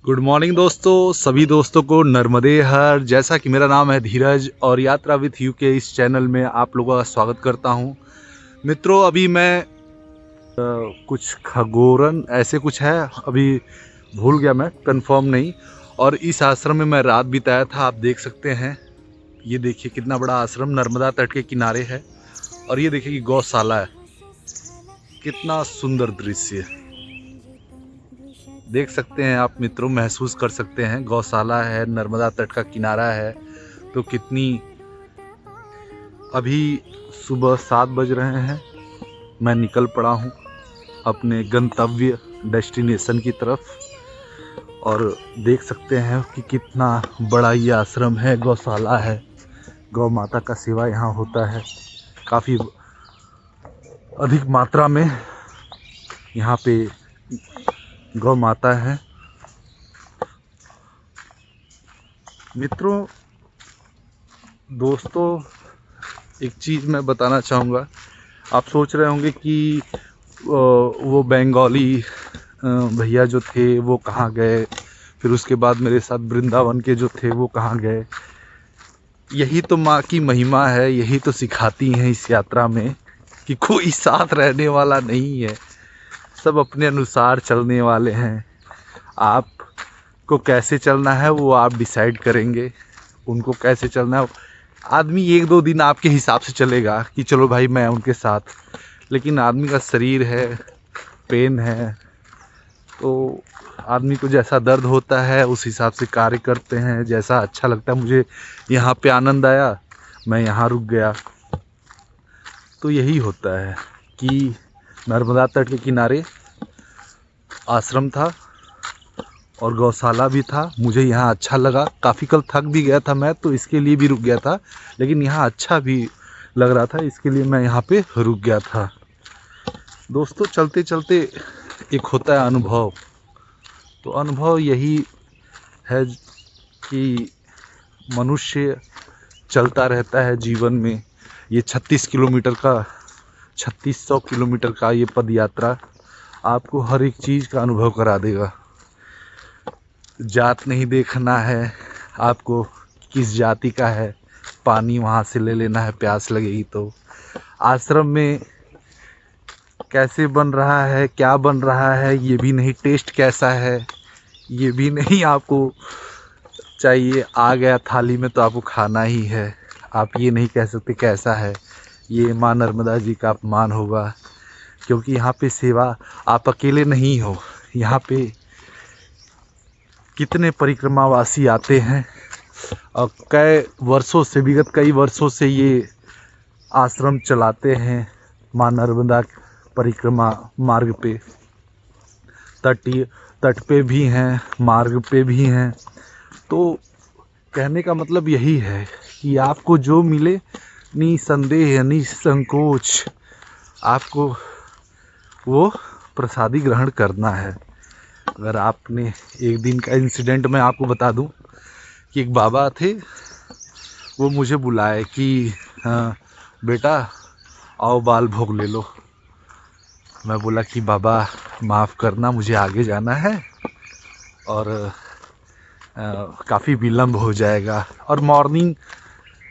Good morning दोस्तों, सभी दोस्तों को नर्मदे हर। जैसा कि मेरा नाम है धीरज और यात्रा विथ यू के इस चैनल में आप लोगों का स्वागत करता हूं। मित्रों, अभी मैं कुछ खगोरन ऐसे कुछ है, अभी भूल गया, मैं कंफर्म नहीं। और इस आश्रम में मैं रात बिताया था। आप देख सकते हैं, ये देखिए कितना बड़ा आश्रम नर्मदा तट के किनारे है। और ये देखिए कि गौशाला है, कितना सुंदर दृश्य देख सकते हैं आप मित्रों, महसूस कर सकते हैं। गौशाला है, नर्मदा तट का किनारा है, तो कितनी। अभी सुबह 7 बज रहे हैं, मैं निकल पड़ा हूँ अपने गंतव्य डेस्टिनेशन की तरफ। और देख सकते हैं कि कितना बड़ा ये आश्रम है, गौशाला है। गौ माता का सेवा यहाँ होता है काफ़ी अधिक मात्रा में। यहाँ पे गौ माता है। मित्रों, दोस्तों, एक चीज़ मैं बताना चाहूँगा। आप सोच रहे होंगे कि वो बंगाली भैया जो थे वो कहाँ गए, फिर उसके बाद मेरे साथ वृंदावन के जो थे वो कहाँ गए। यही तो माँ की महिमा है, यही तो सिखाती हैं इस यात्रा में कि कोई साथ रहने वाला नहीं है, सब अपने अनुसार चलने वाले हैं। आपको कैसे चलना है वो आप डिसाइड करेंगे, उनको कैसे चलना है। आदमी 1-2 दिन आपके हिसाब से चलेगा कि चलो भाई मैं उनके साथ, लेकिन आदमी का शरीर है, पेन है, तो आदमी को जैसा दर्द होता है उस हिसाब से कार्य करते हैं। जैसा अच्छा लगता है, मुझे यहाँ पे आनंद आया, मैं यहाँ रुक गया। तो यही होता है कि नर्मदा तट के किनारे आश्रम था और गौशाला भी था। मुझे यहाँ अच्छा लगा, काफ़ी कल थक भी गया था मैं, तो इसके लिए भी रुक गया था। लेकिन यहाँ अच्छा भी लग रहा था, इसके लिए मैं यहाँ पे रुक गया था। दोस्तों, चलते चलते एक होता है अनुभव। तो अनुभव यही है कि मनुष्य चलता रहता है जीवन में। ये 3600 किलोमीटर का ये पद यात्रा आपको हर एक चीज़ का अनुभव करा देगा। जात नहीं देखना है आपको, किस जाति का है, पानी वहाँ से ले लेना है प्यास लगेगी तो। आश्रम में कैसे बन रहा है, क्या बन रहा है ये भी नहीं, टेस्ट कैसा है ये भी नहीं आपको चाहिए। आ गया थाली में तो आपको खाना ही है। आप ये नहीं कह सकते कैसा है, ये माँ नर्मदा जी का अपमान होगा। क्योंकि यहाँ पे सेवा, आप अकेले नहीं हो, यहाँ पे कितने परिक्रमावासी आते हैं और विगत कई वर्षों से ये आश्रम चलाते हैं। माँ नर्मदा परिक्रमा मार्ग पे, तट पे भी हैं, मार्ग पे भी हैं। तो कहने का मतलब यही है कि आपको जो मिले, निसंदेह निसंकोच आपको वो प्रसादी ग्रहण करना है। अगर आपने एक दिन का इंसिडेंट मैं आपको बता दूं कि एक बाबा थे, वो मुझे बुलाए कि हाँ बेटा आओ बाल भोग ले लो। मैं बोला कि बाबा माफ़ करना, मुझे आगे जाना है और काफ़ी विलम्ब हो जाएगा। और मॉर्निंग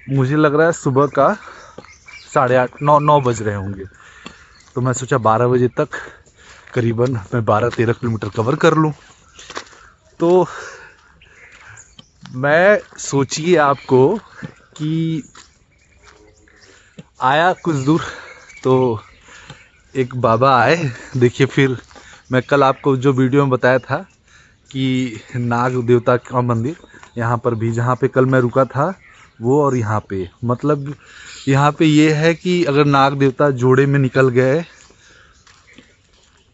मुझे लग रहा है सुबह का 8:30 9 बज रहे होंगे। तो मैं सोचा 12 बजे तक करीबन मैं 12-13 किलोमीटर कवर कर लूँ। तो मैं सोचिए आपको कि आया कुछ दूर तो एक बाबा आए। देखिए, फिर मैं कल आपको जो वीडियो में बताया था कि नाग देवता का मंदिर यहाँ पर भी, जहाँ पे कल मैं रुका था वो, और यहाँ पे मतलब यहाँ पे ये है कि अगर नाग देवता जोड़े में निकल गए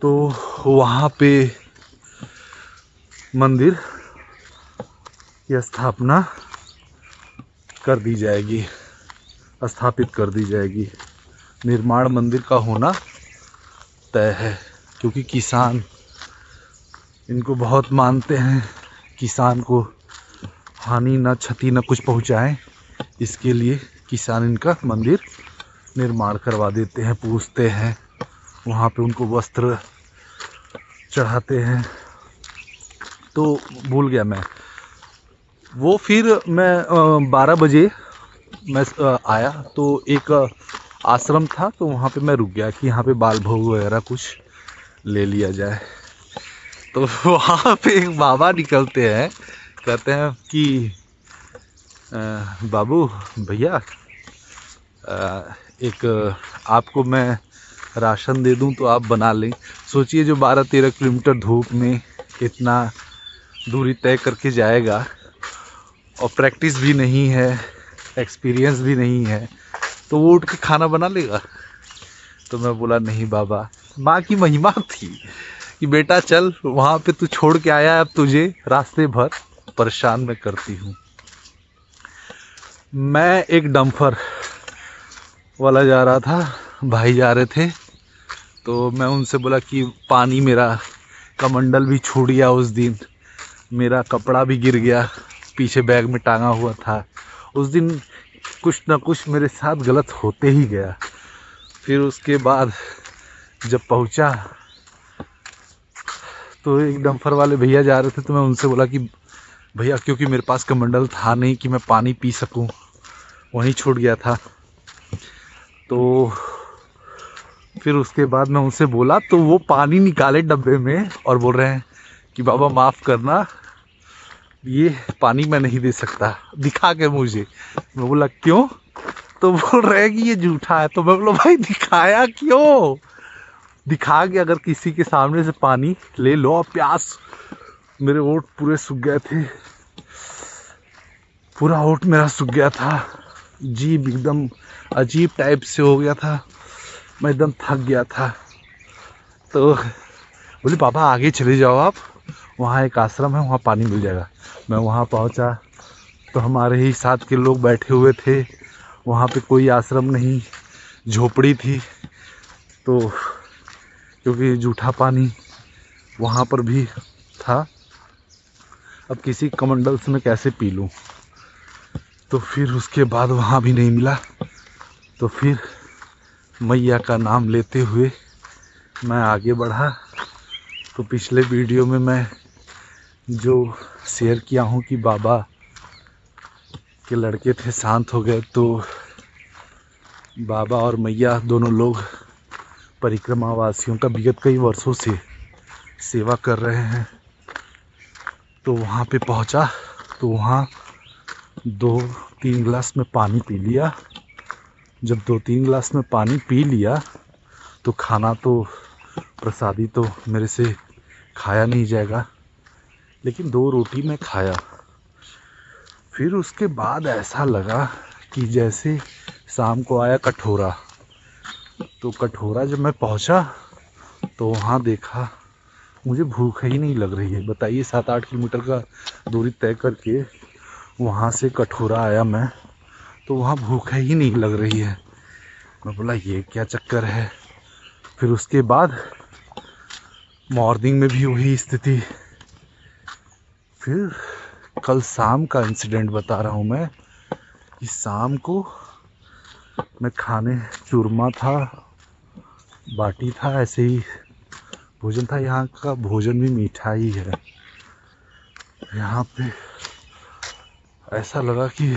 तो वहाँ पे मंदिर की स्थापना कर दी जाएगी, स्थापित कर दी जाएगी। निर्माण मंदिर का होना तय है, क्योंकि किसान इनको बहुत मानते हैं। किसान को हानि न क्षति न कुछ पहुंचाएं, इसके लिए किसान इनका मंदिर निर्माण करवा देते हैं, पूजते हैं, वहाँ पे उनको वस्त्र चढ़ाते हैं। तो भूल गया मैं वो। फिर मैं 12 बजे मैं आया तो एक आश्रम था, तो वहाँ पे मैं रुक गया कि यहाँ पे बाल भोग वगैरह कुछ ले लिया जाए। तो वहाँ पे एक बाबा निकलते हैं, कहते हैं कि बाबू भैया एक आपको मैं राशन दे दूं तो आप बना लें। सोचिए जो 12-13 किलोमीटर धूप में इतना दूरी तय करके जाएगा और प्रैक्टिस भी नहीं है, एक्सपीरियंस भी नहीं है, तो वो उठ के खाना बना लेगा। तो मैं बोला नहीं बाबा, माँ की महिमा थी कि बेटा चल वहाँ पे तू छोड़ के आया, अब तुझे रास्ते भर परेशान मैं करती हूँ। मैं एक डंपर वाला जा रहा था, भाई जा रहे थे, तो मैं उनसे बोला कि पानी, मेरा कमंडल भी छूट गया उस दिन, मेरा कपड़ा भी गिर गया, पीछे बैग में टांगा हुआ था। उस दिन कुछ ना कुछ मेरे साथ गलत होते ही गया। फिर उसके बाद जब पहुंचा तो एक डंपर वाले भैया जा रहे थे, तो मैं उनसे बोला कि भैया, क्योंकि मेरे पास कमंडल था नहीं कि मैं पानी पी सकूं, वहीं छूट गया था। तो फिर उसके बाद मैं उनसे बोला, तो वो पानी निकाले डब्बे में और बोल रहे हैं कि बाबा माफ़ करना, ये पानी मैं नहीं दे सकता, दिखा के मुझे। मैं बोला क्यों? तो बोल रहे हैं कि ये झूठा है। तो मैं बोला भाई दिखाया क्यों? दिखा के अगर किसी के सामने से पानी ले लो। और प्यास, मेरे होंठ पूरे सूख गए थे, पूरा होंठ मेरा सूख गया था, जीभ एकदम अजीब टाइप से हो गया था, मैं एकदम थक गया था। तो बोले बाबा आगे चले जाओ आप, वहाँ एक आश्रम है, वहाँ पानी मिल जाएगा। मैं वहाँ पहुँचा तो हमारे ही साथ के लोग बैठे हुए थे, वहाँ पे कोई आश्रम नहीं, झोपड़ी थी। तो क्योंकि जूठा पानी वहाँ पर भी था, अब किसी कमंडल से मैं कैसे पी लूँ। तो फिर उसके बाद वहाँ भी नहीं मिला। तो फिर मैया का नाम लेते हुए मैं आगे बढ़ा। तो पिछले वीडियो में मैं जो शेयर किया हूँ कि बाबा के लड़के थे शांत हो गए, तो बाबा और मैया दोनों लोग परिक्रमा वासियों का विगत कई वर्षों से सेवा कर रहे हैं। तो वहाँ पे पहुँचा तो वहाँ 2-3 गिलास में पानी पी लिया। जब 2-3 गिलास में पानी पी लिया तो खाना तो प्रसादी तो मेरे से खाया नहीं जाएगा, लेकिन 2 रोटी मैं खाया। फिर उसके बाद ऐसा लगा कि जैसे शाम को आया कटोरा। तो कटोरा जब मैं पहुंचा तो वहाँ देखा, मुझे भूख ही नहीं लग रही है। बताइए 7-8 किलोमीटर का दूरी तय करके वहाँ से कटोरा आया मैं, तो वहाँ भूख ही नहीं लग रही है। मैं बोला ये क्या चक्कर है। फिर उसके बाद मॉर्निंग में भी वही स्थिति। फिर कल शाम का इंसिडेंट बता रहा हूँ मैं कि शाम को मैं खाने, चूरमा था, बाटी था, ऐसे ही भोजन था। यहाँ का भोजन भी मीठा ही है। यहाँ पे ऐसा लगा कि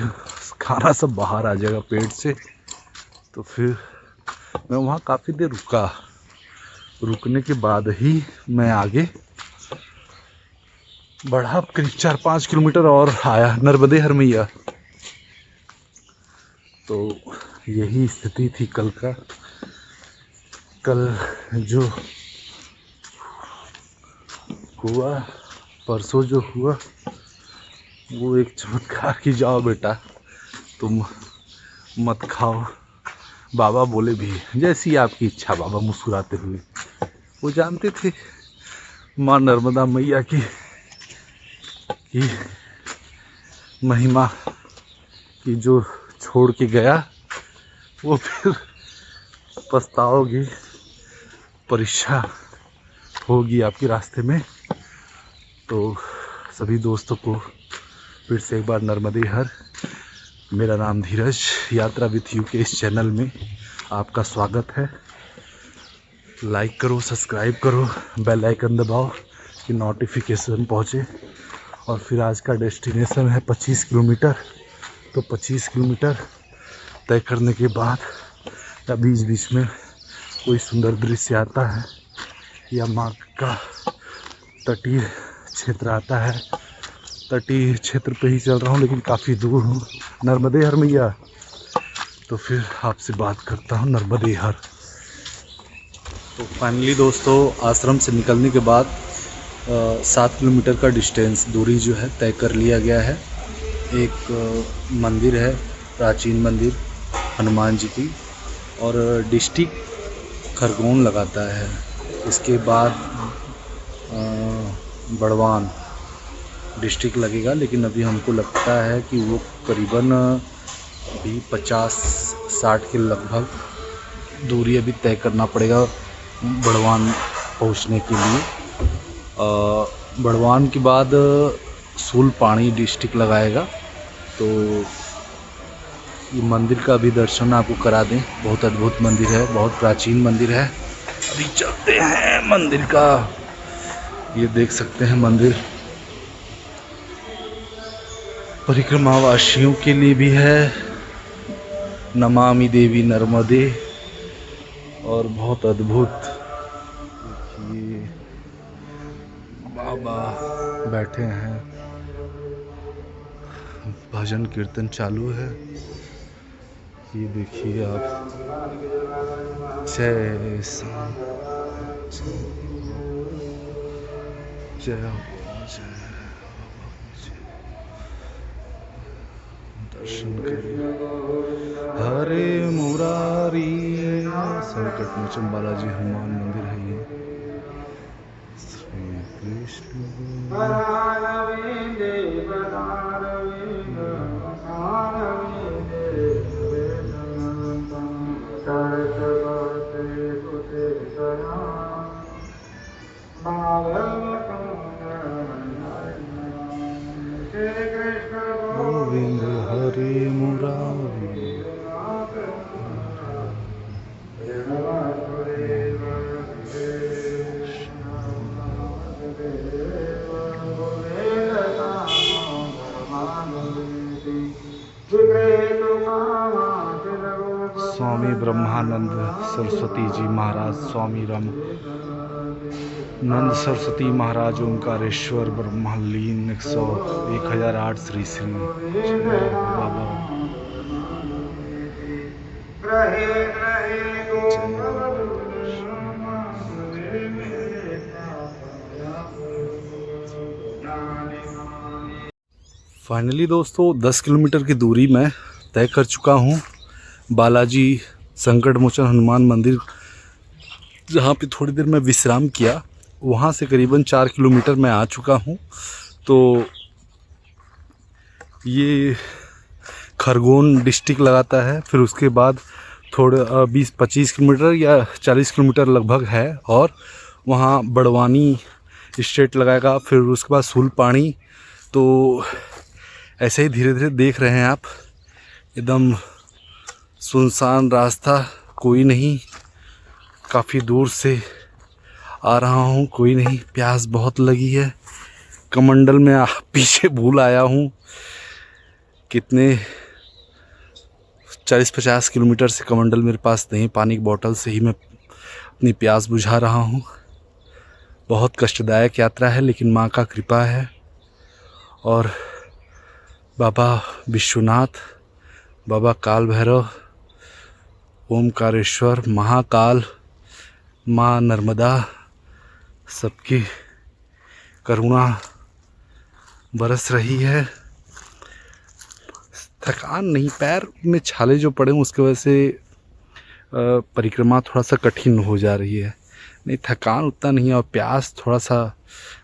खाना सब बाहर आ जाएगा पेट से। तो फिर मैं वहाँ काफ़ी देर रुका। रुकने के बाद ही मैं आगे बढ़ा, करीब 4-5 किलोमीटर और आया नर्मदे हर मैया। तो यही स्थिति थी कल का। कल जो हुआ, परसों जो हुआ, वो एक चमत्कार की जाओ बेटा तुम मत खाओ। बाबा बोले भी जैसी आपकी इच्छा बाबा, मुस्कुराते हुए। वो जानते थे माँ नर्मदा मैया की महिमा कि जो छोड़ के गया वो फिर पछताओगी, परीक्षा होगी आपके रास्ते में। तो सभी दोस्तों को फिर से एक बार नर्मदे हर। मेरा नाम धीरज, यात्रा विथ यू के इस चैनल में आपका स्वागत है। लाइक करो, सब्सक्राइब करो, बेल आइकन दबाओ कि नोटिफिकेशन पहुँचे। और फिर आज का डेस्टिनेशन है 25 किलोमीटर। तो 25 किलोमीटर तय करने के बाद या बीच बीच में कोई सुंदर दृश्य आता है या मार्ग का तटीय क्षेत्र आता है। तटीय क्षेत्र पे ही चल रहा हूँ लेकिन काफ़ी दूर हूँ। नर्मदे हर मैया। तो फिर आपसे बात करता हूँ नर्मदे हर। तो फाइनली दोस्तों आश्रम से निकलने के बाद 7 किलोमीटर का डिस्टेंस दूरी जो है तय कर लिया गया है। एक मंदिर है, प्राचीन मंदिर हनुमान जी की, और डिस्ट्रिक्ट खरगोन लगाता है। इसके बाद बड़वान डिस्ट्रिक्ट लगेगा, लेकिन अभी हमको लगता है कि वो करीबन भी 50-60 के लगभग दूरी अभी तय करना पड़ेगा बड़वान पहुंचने के लिए। बड़वान के बाद सूलपानी डिस्ट्रिक्ट लगाएगा। तो ये मंदिर का भी दर्शन आपको करा दें। बहुत अद्भुत मंदिर है, बहुत प्राचीन मंदिर है। अभी चलते हैं मंदिर का। ये देख सकते हैं मंदिर परिक्रमा वासियों के लिए भी है। नमामि देवी नर्मदे, और बहुत अद्भुत। ये बाबा बैठे हैं, भजन कीर्तन चालू है। ये देखिए आप। जय दर्शन करिए। हरे मुरारी संकट मोचन बालाजी हनुमान मंदिर है ये। श्री कृष्ण गोविंद हरे मुरारी। स्वामी ब्रह्मानंद सरस्वती जी महाराज, स्वामी राम नंद सरस्वती महाराज ओंकारेश्वर ब्रह्मलीन 1008 श्री श्री बाबा। फाइनली दोस्तों 10 किलोमीटर की दूरी मैं तय कर चुका हूँ। बालाजी संकट मोचन हनुमान मंदिर, जहाँ पे थोड़ी देर मैं विश्राम किया, वहाँ से करीबन 4 किलोमीटर मैं आ चुका हूँ। तो ये खरगोन डिस्ट्रिक्ट लगाता है। फिर उसके बाद थोड़े 20-25 किलोमीटर या 40 किलोमीटर लगभग है, और वहाँ बड़वानी स्टेट लगाएगा। फिर उसके बाद सूलपानी। तो ऐसे ही धीरे धीरे देख रहे हैं आप, एकदम सुनसान रास्ता, कोई नहीं। काफ़ी दूर से आ रहा हूँ, कोई नहीं। प्यास बहुत लगी है। कमंडल में पीछे भूल आया हूँ। कितने 40-50 किलोमीटर से कमंडल मेरे पास नहीं। पानी की बोतल से ही मैं अपनी प्यास बुझा रहा हूँ। बहुत कष्टदायक यात्रा है, लेकिन माँ का कृपा है। और बाबा विश्वनाथ, बाबा काल भैरव, ओमकारेश्वर, महाकाल, माँ नर्मदा, सबकी करुणा बरस रही है। थकान नहीं, पैर में छाले जो पड़े हैं उसकी वजह से परिक्रमा थोड़ा सा कठिन हो जा रही है। नहीं, थकान उतना नहीं है। और प्यास थोड़ा सा,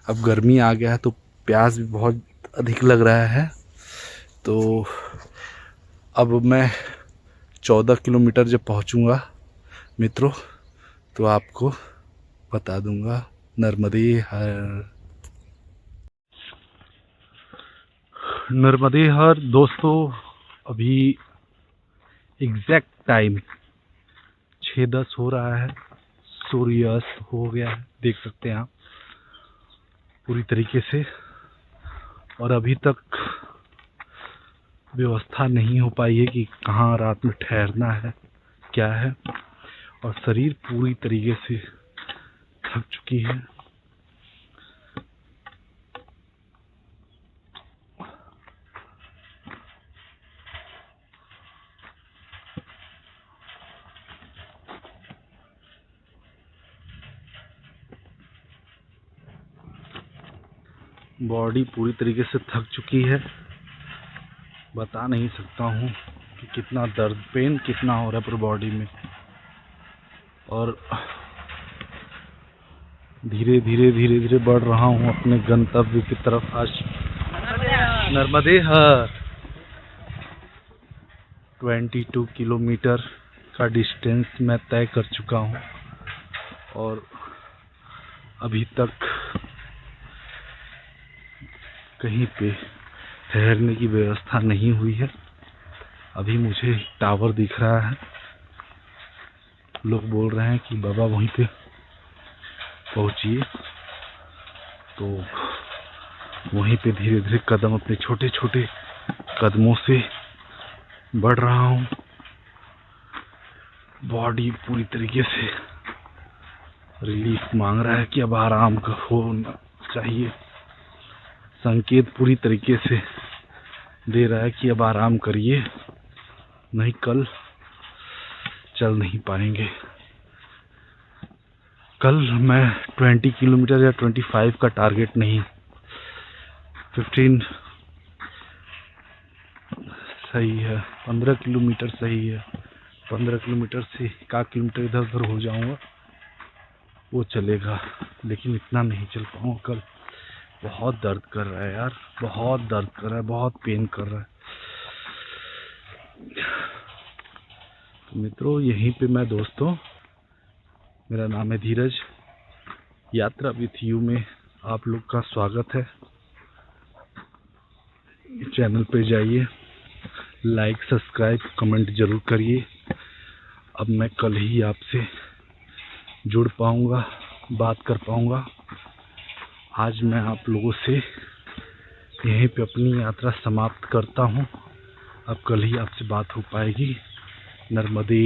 अब गर्मी आ गया है तो प्यास भी बहुत अधिक लग रहा है। तो अब मैं 14 किलोमीटर जब पहुंचूंगा मित्रों, तो आपको बता दूंगा। नर्मदे हर। नर्मदे हर दोस्तों, अभी एग्जैक्ट टाइम 6:10 हो रहा है। सूर्यास्त हो गया है, देख सकते हैं आप पूरी तरीके से। और अभी तक व्यवस्था नहीं हो पाई है कि कहाँ रात में ठहरना है, क्या है। और शरीर पूरी तरीके से थक चुकी है। बॉडी पूरी तरीके से थक चुकी है। बता नहीं सकता हूँ कि कितना दर्द, पेन कितना हो रहा है पूरी बॉडी में। और धीरे धीरे बढ़ रहा हूँ अपने गंतव्य की तरफ। आज नर्मदे हर 22 किलोमीटर का डिस्टेंस मैं तय कर चुका हूँ और अभी तक कहीं पे ठहरने की व्यवस्था नहीं हुई है। अभी मुझे टावर दिख रहा है, लोग बोल रहे हैं कि बाबा वहीं पे पहुंचिए, तो वहीं पे धीरे धीरे कदम अपने छोटे छोटे कदमों से बढ़ रहा हूँ। बॉडी पूरी तरीके से रिलीफ मांग रहा है कि अब आराम होना चाहिए। संकेत पूरी तरीके से दे रहा है कि अब आराम करिए, नहीं कल चल नहीं पाएंगे। कल मैं 20 किलोमीटर या 25 का टारगेट नहीं, 15 सही है, 15 किलोमीटर सही है। 15 किलोमीटर से 1 किलोमीटर इधर उधर हो जाऊंगा, वो चलेगा, लेकिन इतना नहीं चल पाऊंगा कल। बहुत दर्द कर रहा है यार, बहुत दर्द कर रहा है, बहुत पेन कर रहा है। तो मित्रों, यहीं पे मैं दोस्तों, मेरा नाम है धीरज, यात्रा विथ यू में आप लोग का स्वागत है। चैनल पे जाइए, लाइक सब्सक्राइब कमेंट जरूर करिए। अब मैं कल ही आपसे जुड़ पाऊंगा, बात कर पाऊंगा। आज मैं आप लोगों से यहीं पे अपनी यात्रा समाप्त करता हूं। अब कल ही आपसे बात हो पाएगी। नर्मदे।